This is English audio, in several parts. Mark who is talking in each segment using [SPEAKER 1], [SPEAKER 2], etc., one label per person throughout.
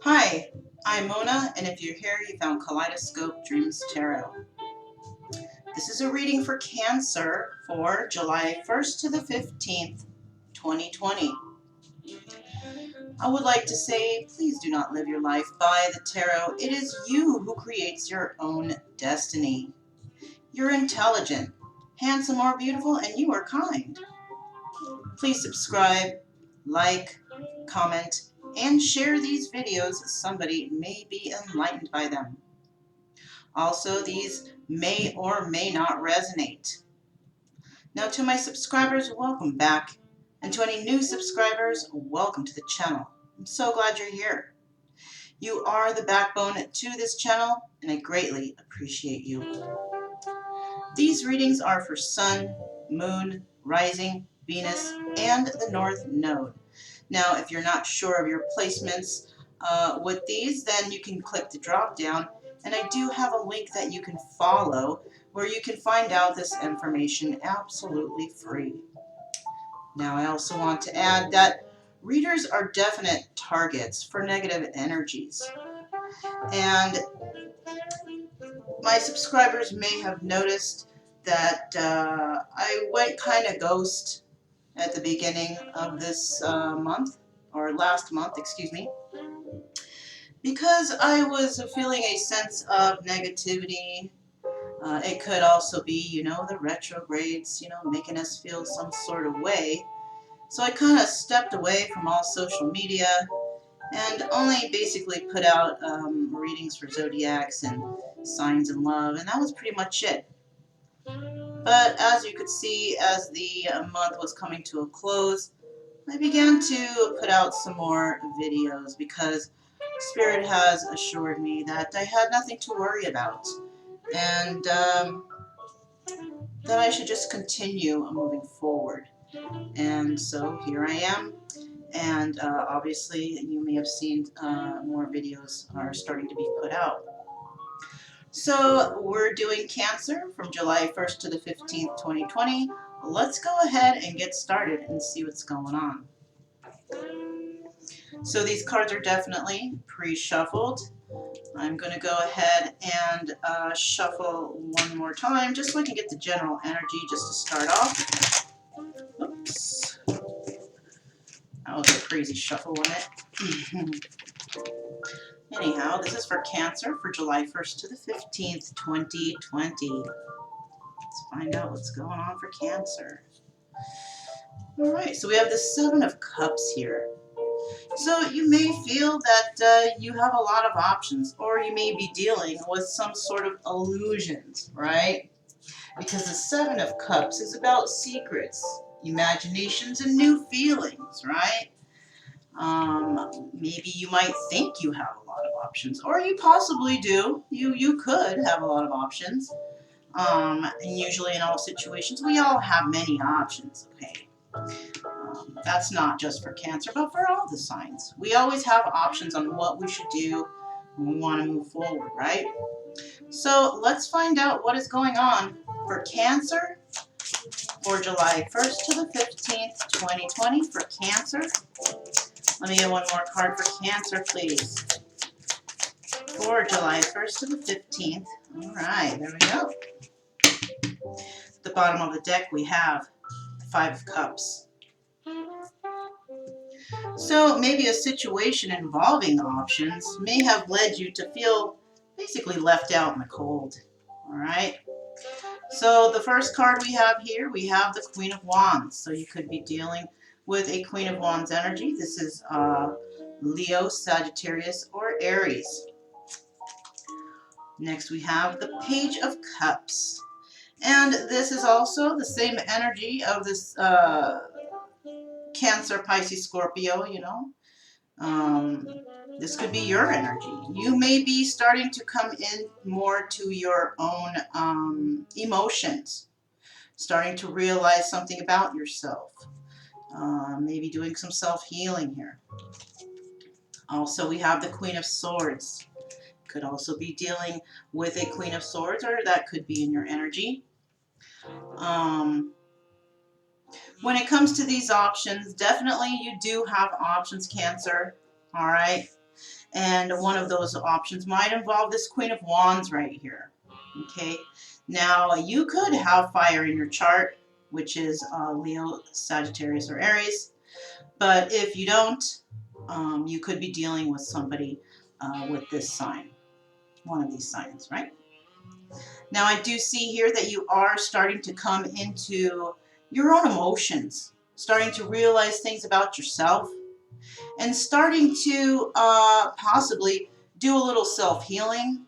[SPEAKER 1] Hi, I'm Mona, and if you're here, you found Kaleidoscope Dreams Tarot. This is a reading for Cancer for July 1st to the 15th, 2020. I would like to say, please do not live your life by the tarot. It is you who creates your own destiny. You're intelligent, handsome or beautiful, and you are kind. Please subscribe, like, comment, and share these videos. Somebody may be enlightened by them. Also, these may or may not resonate. Now, to my subscribers, welcome back. And to any new subscribers, welcome to the channel. I'm so glad you're here. You are the backbone to this channel, and I greatly appreciate you. These readings are for Sun, Moon, Rising, Venus, and the North Node. Now, if you're not sure of your placements with these, then you can click the drop down, and I do have a link that you can follow where you can find out this information absolutely free. Now, I also want to add that readers are definite targets for negative energies. And my subscribers may have noticed that I went kind of ghost at the beginning of this month, or last month, excuse me, because I was feeling a sense of negativity. It could also be, the retrogrades, making us feel some sort of way. So I kind of stepped away from all social media and only basically put out readings for zodiacs and signs in love, and that was pretty much it. But as you could see, as the month was coming to a close, I began to put out some more videos because Spirit has assured me that I had nothing to worry about, and that I should just continue moving forward. And so here I am, and obviously you may have seen more videos are starting to be put out. So we're doing Cancer from July 1st to the 15th, 2020. Let's go ahead and get started and see what's going on. So these cards are definitely pre-shuffled. I'm going to go ahead and shuffle one more time just so I can get the general energy just to start off. Oops. That was a crazy shuffle, wasn't it? Anyhow, this is for Cancer for July 1st to the 15th, 2020. Let's find out what's going on for Cancer. All right, so we have the Seven of Cups here. So you may feel that you have a lot of options, or you may be dealing with some sort of illusions, right? Because the Seven of Cups is about secrets, imaginations, and new feelings, right? Maybe you might think you have a lot of options, or you possibly do. You could have a lot of options. And usually in all situations, we all have many options, okay? That's not just for Cancer, but for all the signs. We always have options on what we should do when we want to move forward, right? So let's find out what is going on for Cancer for July 1st to the 15th, 2020 for Cancer. Let me get one more card for Cancer, please. For July 1st to the 15th. All right, there we go. At the bottom of the deck, we have the Five of Cups. So maybe a situation involving options may have led you to feel basically left out in the cold. All right. So the first card we have here, we have the Queen of Wands. So you could be dealing with a Queen of Wands energy. This is Leo, Sagittarius, or Aries. Next we have the Page of Cups. And this is also the same energy of this Cancer, Pisces, Scorpio, this could be your energy. You may be starting to come in more to your own emotions, starting to realize something about yourself, maybe doing some self-healing here. Also, we have the Queen of Swords. Could also be dealing with a Queen of Swords, or that could be in your energy. When it comes to these options, definitely you do have options, Cancer, all right? And one of those options might involve this Queen of Wands right here. Okay, now you could have fire in your chart, which is Leo, Sagittarius, or Aries. But if you don't, you could be dealing with somebody with this sign, one of these signs, right? Now I do see here that you are starting to come into your own emotions, starting to realize things about yourself, and starting to possibly do a little self-healing.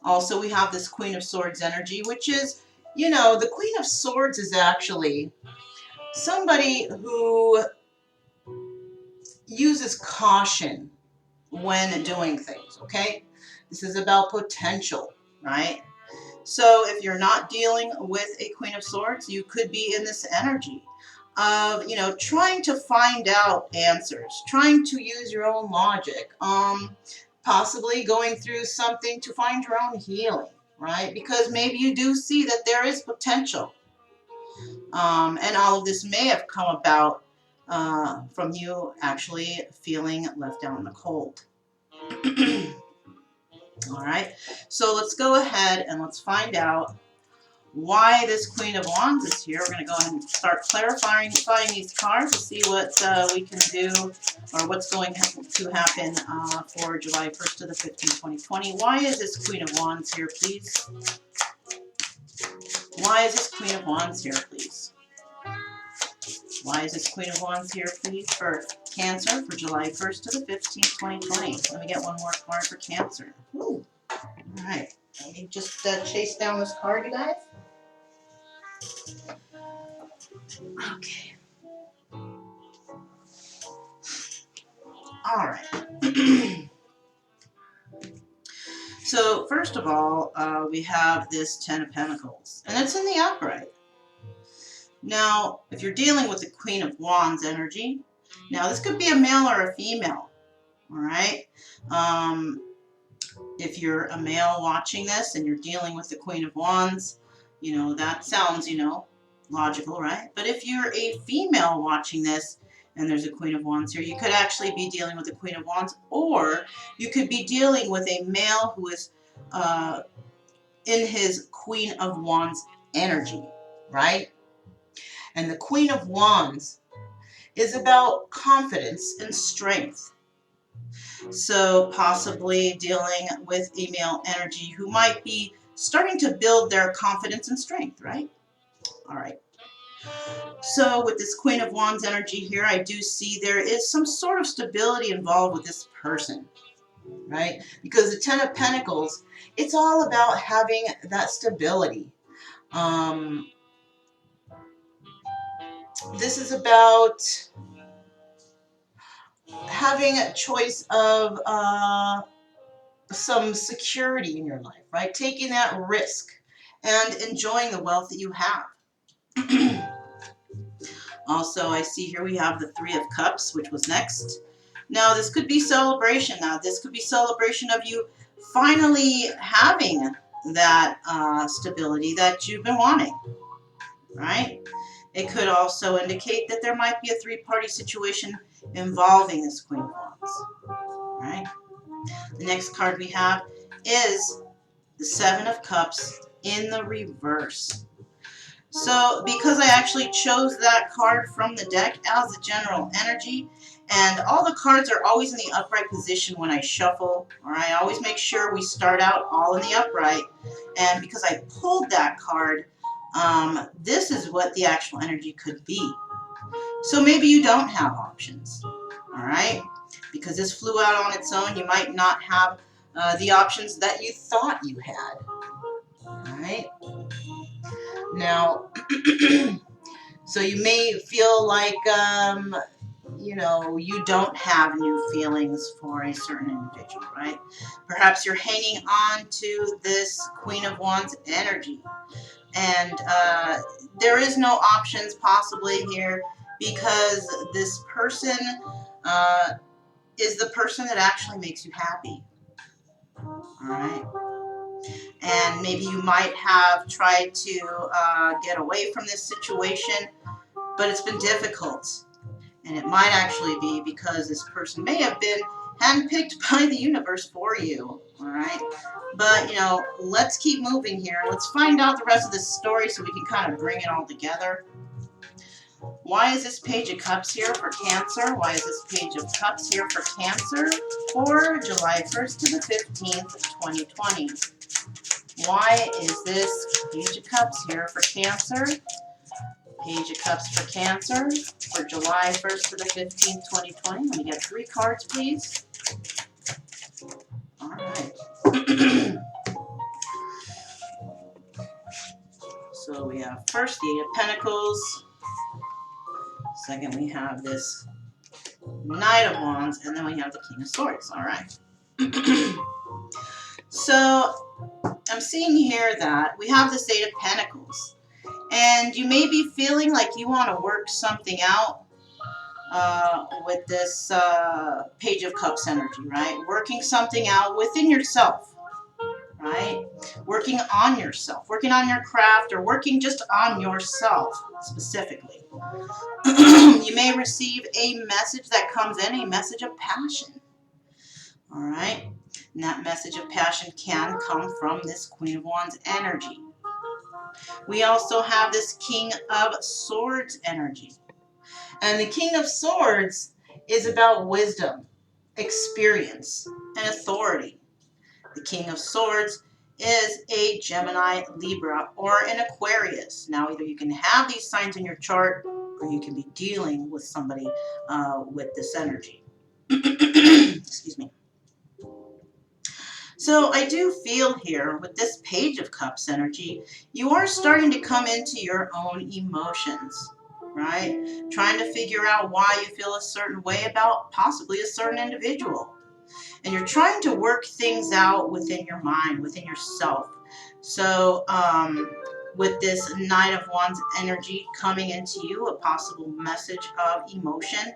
[SPEAKER 1] Also, we have this Queen of Swords energy, which is, you know, the Queen of Swords is actually somebody who uses caution when doing things, okay? This is about potential, right? So if you're not dealing with a Queen of Swords, you could be in this energy of, you know, trying to find out answers, trying to use your own logic, possibly going through something to find your own healing, right? Because maybe you do see that there is potential. And all of this may have come about from you actually feeling left out in the cold. All right, so let's go ahead and let's find out why this Queen of Wands is here. We're going to go ahead and start clarifying these cards to see what we can do, or what's going to happen for July 1st to the 15th, 2020. Why is this Queen of Wands here, please? Why is this Queen of Wands here, please? Why is this Queen of Wands here, please, for Cancer for July 1st to the 15th, 2020? Let me get one more card for Cancer. Ooh. All right. Let me just chase down this card, you guys. Okay. All right. So, first of all, we have this Ten of Pentacles, and it's in the upright. Now, if you're dealing with the Queen of Wands energy, now this could be a male or a female, all right? If you're a male watching this and you're dealing with the Queen of Wands, you know, that sounds, you know, logical, right? But if you're a female watching this and there's a Queen of Wands here, you could actually be dealing with the Queen of Wands, or you could be dealing with a male who is in his Queen of Wands energy, right? And the Queen of Wands is about confidence and strength. So possibly dealing with a male energy who might be starting to build their confidence and strength, right? All right. So with this Queen of Wands energy here, I do see there is some sort of stability involved with this person, right? Because the Ten of Pentacles, it's all about having that stability. This is about having a choice of some security in your life, right? Taking that risk and enjoying the wealth that you have. Also, I see here we have the Three of Cups, which was next. Now, this could be celebration. Now, this could be celebration of you finally having that stability that you've been wanting, right? It could also indicate that there might be a three-party situation involving this Queen of Wands, right? The next card we have is the Seven of Cups in the reverse. So because I actually chose that card from the deck as the general energy, and all the cards are always in the upright position when I shuffle, or I always make sure we start out all in the upright, and because I pulled that card, this is what the actual energy could be. So maybe you don't have options, all right? Because this flew out on its own, you might not have the options that you thought you had, all right? Now, so you may feel like, you know, you don't have new feelings for a certain individual, right? Perhaps you're hanging on to this Queen of Wands energy, and there is no options possibly here, because this person is the person that actually makes you happy, all right? And maybe you might have tried to get away from this situation, but it's been difficult. And it might actually be because this person may have been handpicked by the universe for you. All right. But, you know, let's keep moving here. Let's find out the rest of this story so we can kind of bring it all together. Why is this Page of Cups here for Cancer? Why is this Page of Cups here for Cancer for July 1st to the 15th, 2020? Why is this Page of Cups here for Cancer? Page of Cups for Cancer for July 1st to the 15th, 2020. Let me get 3 cards, please. All right. So we have first the 8 of Pentacles. Second, we have this Knight of Wands. And then we have the King of Swords. All right. So I'm seeing here that we have this 8 of Pentacles. And you may be feeling like you want to work something out with this Page of Cups energy, right? Working something out within yourself, right? Working on yourself, working on your craft, or working just on yourself specifically. You may receive a message that comes in, a message of passion, all right? And that message of passion can come from this Queen of Wands energy. We also have this King of Swords energy. And the King of Swords is about wisdom, experience, and authority. The King of Swords is a Gemini, Libra, or an Aquarius. Now, either you can have these signs in your chart, or you can be dealing with somebody with this energy. Excuse me. So I do feel here with this Page of Cups energy, you are starting to come into your own emotions, right? Trying to figure out why you feel a certain way about possibly a certain individual. And you're trying to work things out within your mind, within yourself. So with this Knight of Wands energy coming into you, a possible message of emotion,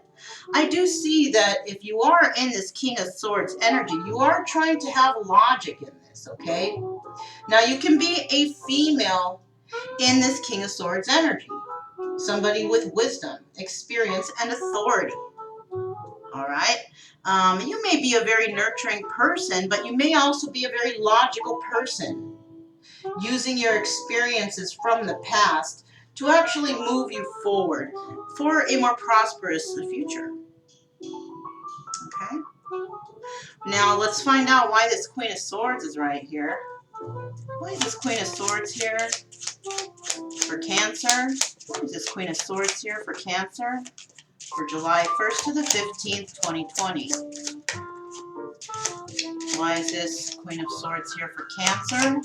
[SPEAKER 1] I do see that if you are in this King of Swords energy, you are trying to have logic in this, okay? Now, you can be a female in this King of Swords energy. Somebody with wisdom, experience, and authority. All right? You may be a very nurturing person, but you may also be a very logical person, using your experiences from the past to actually move you forward for a more prosperous future. Okay? Now, let's find out why this Queen of Swords is right here. Why is this Queen of Swords here for Cancer? Why is this Queen of Swords here for Cancer for July 1st to the 15th, 2020? Why is this Queen of Swords here for Cancer?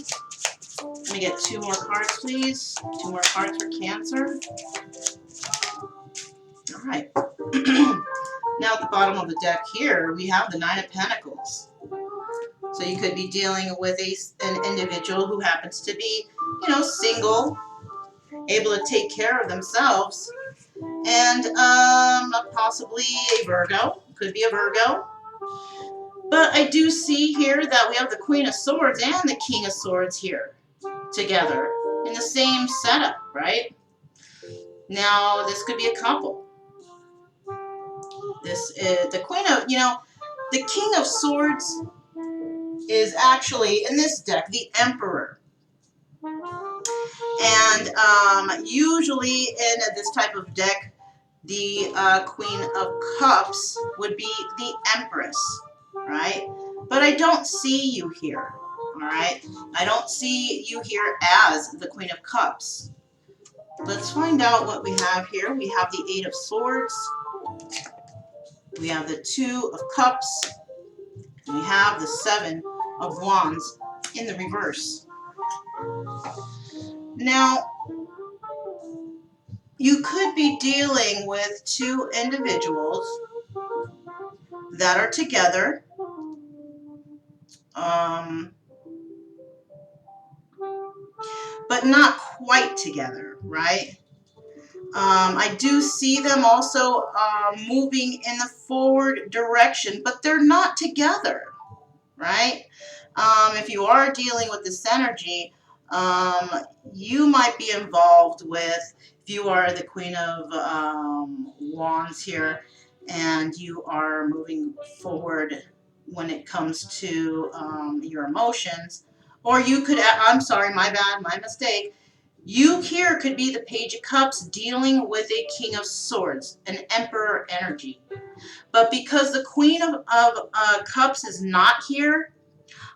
[SPEAKER 1] Let me get 2 more cards, please. 2 more cards for Cancer. All right. Now at the bottom of the deck here, we have the 9 of Pentacles. So you could be dealing with an individual who happens to be, you know, single, able to take care of themselves, and possibly a Virgo. Could be a Virgo. But I do see here that we have the Queen of Swords and the King of Swords here together in the same setup, right? Now, this could be a couple. This is the Queen of, you know, the King of Swords is actually, in this deck, the Emperor. And usually in this type of deck, the Queen of Cups would be the Empress, right? But I don't see you here, all right? I don't see you here as the Queen of Cups. Let's find out what we have here. We have the 8 of Swords. We have the 2 of Cups. And we have the 7 of Wands in the reverse. Now, you could be dealing with 2 individuals that are together. But not quite together, right? I do see them also moving in the forward direction, but they're not together, right? If you are dealing with this energy, you might be involved with, if you are the Queen of Wands here, and you are moving forward when it comes to your emotions. Or you could, I'm sorry, my bad, my mistake. You here could be the Page of Cups dealing with a King of Swords, an Emperor energy. But because the Queen of Cups is not here,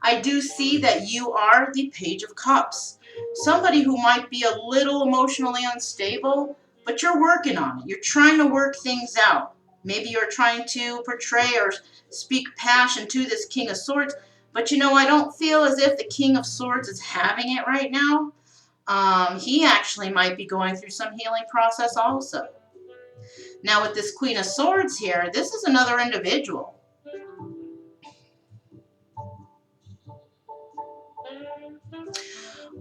[SPEAKER 1] I do see that you are the Page of Cups. Somebody who might be a little emotionally unstable, but you're working on it. You're trying to work things out. Maybe you're trying to portray or speak passion to this King of Swords, but you know, I don't feel as if the King of Swords is having it right now. He actually might be going through some healing process also. Now with this Queen of Swords here, this is another individual.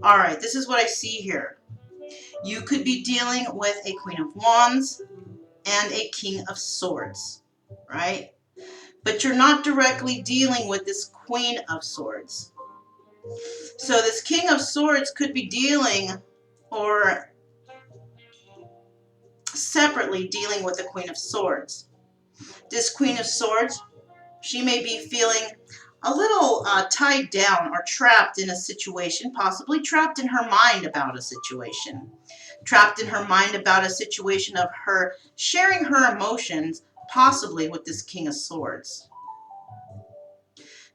[SPEAKER 1] All right, this is what I see here. You could be dealing with a Queen of Wands and a King of Swords, right? But you're not directly dealing with this Queen of Swords. So this King of Swords could be dealing or separately dealing with the Queen of Swords. This Queen of Swords, she may be feeling a little tied down or trapped in a situation, possibly trapped in her mind about a situation. Trapped in her mind about a situation of her sharing her emotions, possibly with this King of Swords.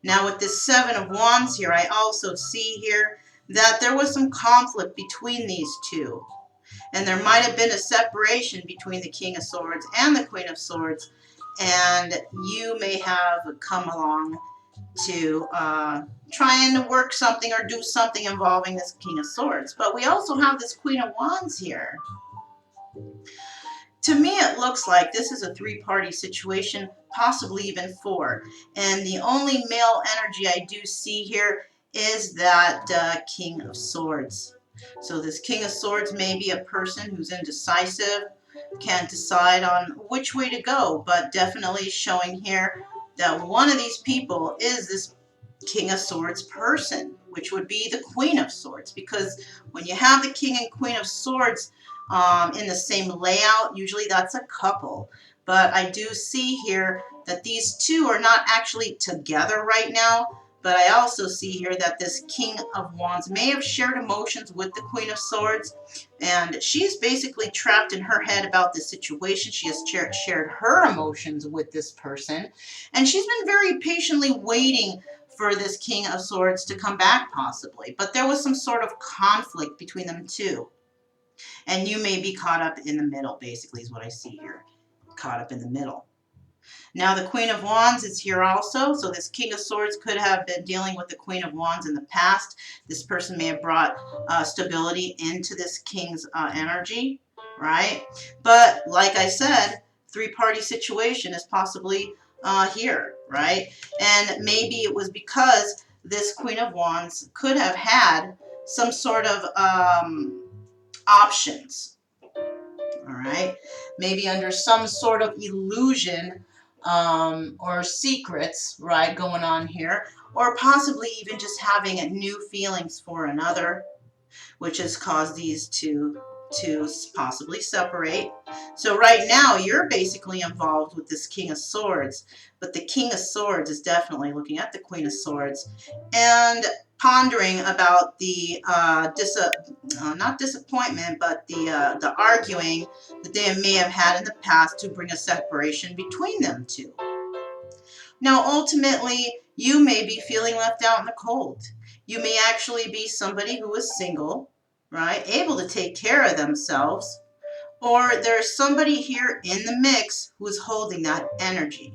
[SPEAKER 1] Now with this Seven of Wands here, I also see here that there was some conflict between these two. And there might have been a separation between the King of Swords and the Queen of Swords. And you may have come along to try and work something or do something involving this King of Swords. But we also have this Queen of Wands here. To me, it looks like this is a three-party situation, possibly even four. And the only male energy I do see here is that King of Swords. So this King of Swords may be a person who's indecisive, can't decide on which way to go, but definitely showing here that one of these people is this King of Swords person, which would be the Queen of Swords, because when you have the King and Queen of Swords in the same layout, usually that's a couple. But I do see here that these two are not actually together right now. But I also see here that this King of Wands may have shared emotions with the Queen of Swords. And she's basically trapped in her head about this situation. She has shared her emotions with this person. And she's been very patiently waiting for this King of Swords to come back, possibly. But there was some sort of conflict between them two. And you may be caught up in the middle, basically, is what I see here. Caught up in the middle. Now the Queen of Wands is here also, so this King of Swords could have been dealing with the Queen of Wands in the past. This person may have brought stability into this King's energy, right? But like I said, three-party situation is possibly here, right? And maybe it was because this Queen of Wands could have had some sort of options, all right? Maybe under some sort of illusion or secrets, right, going on here, or possibly even just having new feelings for another, which has caused these two to possibly separate. So right now, you're basically involved with this King of Swords, but the King of Swords is definitely looking at the Queen of Swords and pondering about the not disappointment, but the arguing that they may have had in the past to bring a separation between them two. Now, ultimately, you may be feeling left out in the cold. You may actually be somebody who is single, right, able to take care of themselves, or there's somebody here in the mix who is holding that energy.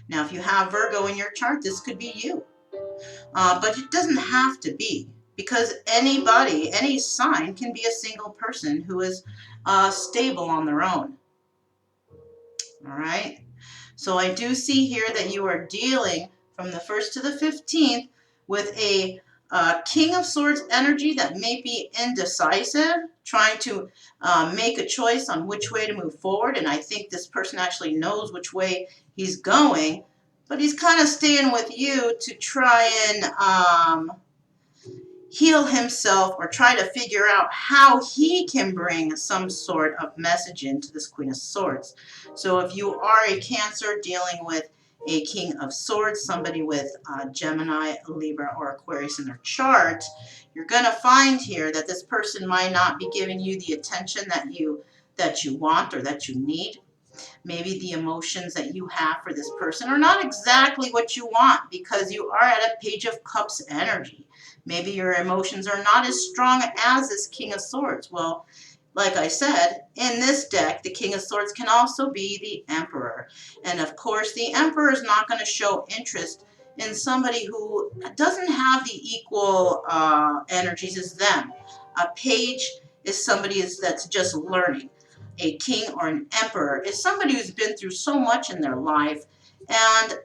[SPEAKER 1] Now, if you have Virgo in your chart, this could be you. But it doesn't have to be, because anybody, any sign can be a single person who is stable on their own. All right. So I do see here that you are dealing from the 1st to the 15th with a King of Swords energy that may be indecisive, trying to make a choice on which way to move forward. And I think this person actually knows which way he's going, but he's kind of staying with you to try and heal himself or try to figure out how he can bring some sort of message into this Queen of Swords. So if you are a Cancer dealing with a King of Swords, somebody with Gemini, Libra, or Aquarius in their chart, you're going to find here that this person might not be giving you the attention that you want or that you need. Maybe the emotions that you have for this person are not exactly what you want because you are at a Page of Cups energy. Maybe your emotions are not as strong as this King of Swords. Well, like I said, in this deck, the King of Swords can also be the Emperor. And of course, the Emperor is not going to show interest in somebody who doesn't have the equal energies as them. A page is somebody that's just learning. A king or an emperor is somebody who's been through so much in their life, and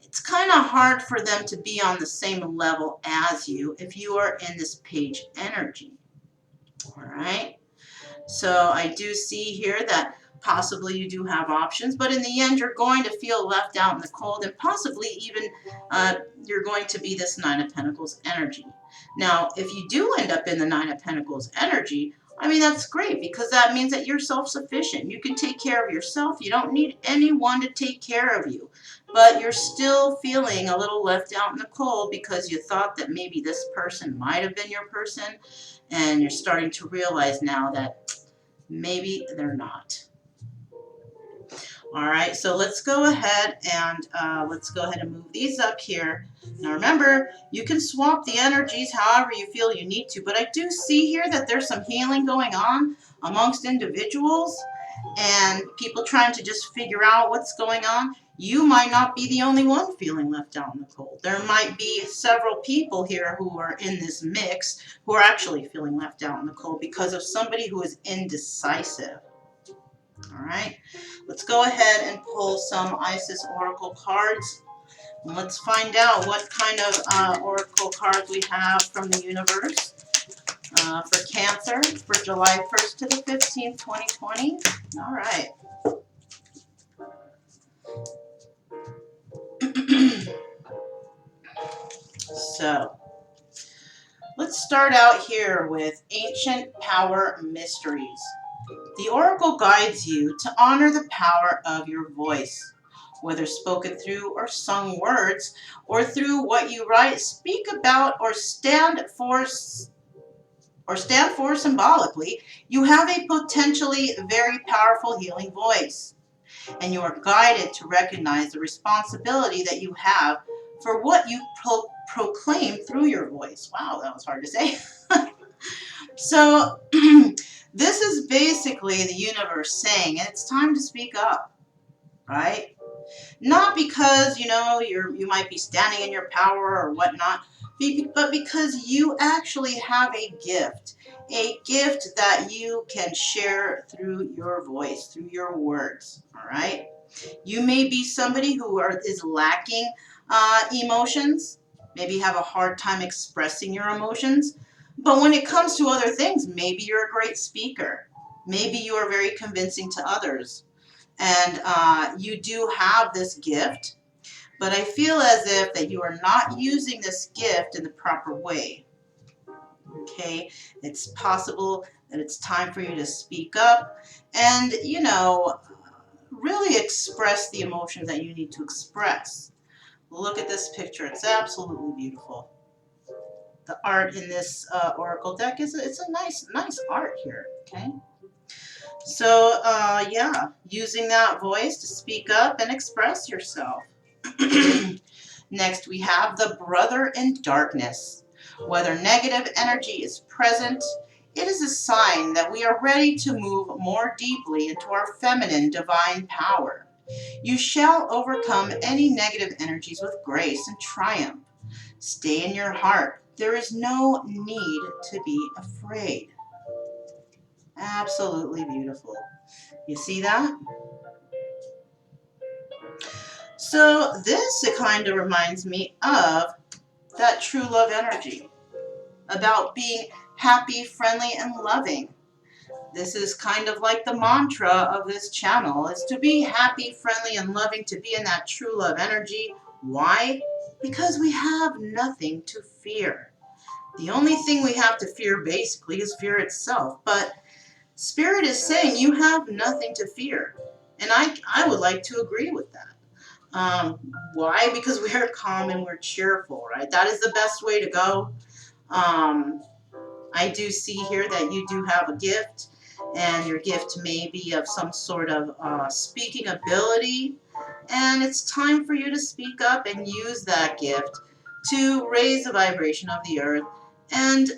[SPEAKER 1] it's kind of hard for them to be on the same level as you if you are in this page energy. All right. So I do see here that possibly you do have options, but in the end, you're going to feel left out in the cold, and possibly even you're going to be this Nine of Pentacles energy. Now, if you do end up in the Nine of Pentacles energy, I mean, that's great because that means that you're self-sufficient. You can take care of yourself. You don't need anyone to take care of you. But you're still feeling a little left out in the cold because you thought that maybe this person might have been your person. And you're starting to realize now that maybe they're not. All right, so let's go ahead and move these up here. Now remember, you can swap the energies however you feel you need to, but I do see here that there's some healing going on amongst individuals and people trying to just figure out what's going on. You might not be the only one feeling left out in the cold. There might be several people here who are in this mix who are actually feeling left out in the cold because of somebody who is indecisive. All right, let's go ahead and pull some Isis Oracle cards. And let's find out what kind of Oracle cards we have from the universe for Cancer for July 1st to the 15th, 2020. All right. So, let's start out here with Ancient Power Mysteries. The Oracle guides you to honor the power of your voice. Whether spoken through or sung words, or through what you write, speak about, or stand for symbolically, you have a potentially very powerful healing voice. And you are guided to recognize the responsibility that you have for what you proclaim through your voice. Wow, that was hard to say. So, this is basically the universe saying it's time to speak up, right? Not because, you might be standing in your power or whatnot, but because you actually have a gift that you can share through your voice, through your words, all right? You may be somebody who is lacking emotions, maybe have a hard time expressing your emotions, but when it comes to other things, maybe you're a great speaker. Maybe you are very convincing to others. And you do have this gift, but I feel as if that you are not using this gift in the proper way. Okay, it's possible that it's time for you to speak up and, really express the emotions that you need to express. Look at this picture. It's absolutely beautiful. The art in this Oracle deck it's a nice art here, okay? So, yeah, using that voice to speak up and express yourself. Next, we have the Brother in Darkness. Whether negative energy is present, it is a sign that we are ready to move more deeply into our feminine divine power. You shall overcome any negative energies with grace and triumph. Stay in your heart. There is no need to be afraid. Absolutely beautiful. You see that? So this, it kind of reminds me of that true love energy, about being happy, friendly, and loving. This is kind of like the mantra of this channel, is to be happy, friendly, and loving, to be in that true love energy. Why? Because we have nothing to fear. The only thing we have to fear basically is fear itself. But Spirit is saying you have nothing to fear. And I would like to agree with that. Why? Because we are calm and we're cheerful, right? That is the best way to go. I do see here that you do have a gift, and your gift may be of some sort of speaking ability, and it's time for you to speak up and use that gift to raise the vibration of the earth and,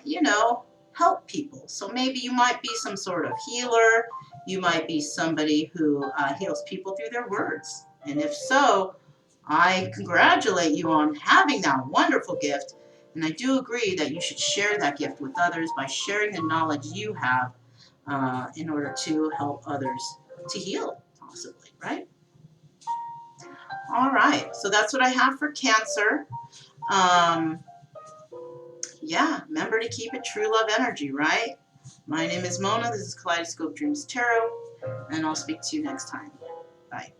[SPEAKER 1] you know, help people. So maybe you might be some sort of healer. You might be somebody who heals people through their words. And if so, I congratulate you on having that wonderful gift. And I do agree that you should share that gift with others by sharing the knowledge you have in order to help others to heal, possibly, right? All right, so that's what I have for Cancer. Yeah, remember to keep it true love energy, right? My name is Mona. This is Kaleidoscope Dreams Tarot, and I'll speak to you next time. Bye.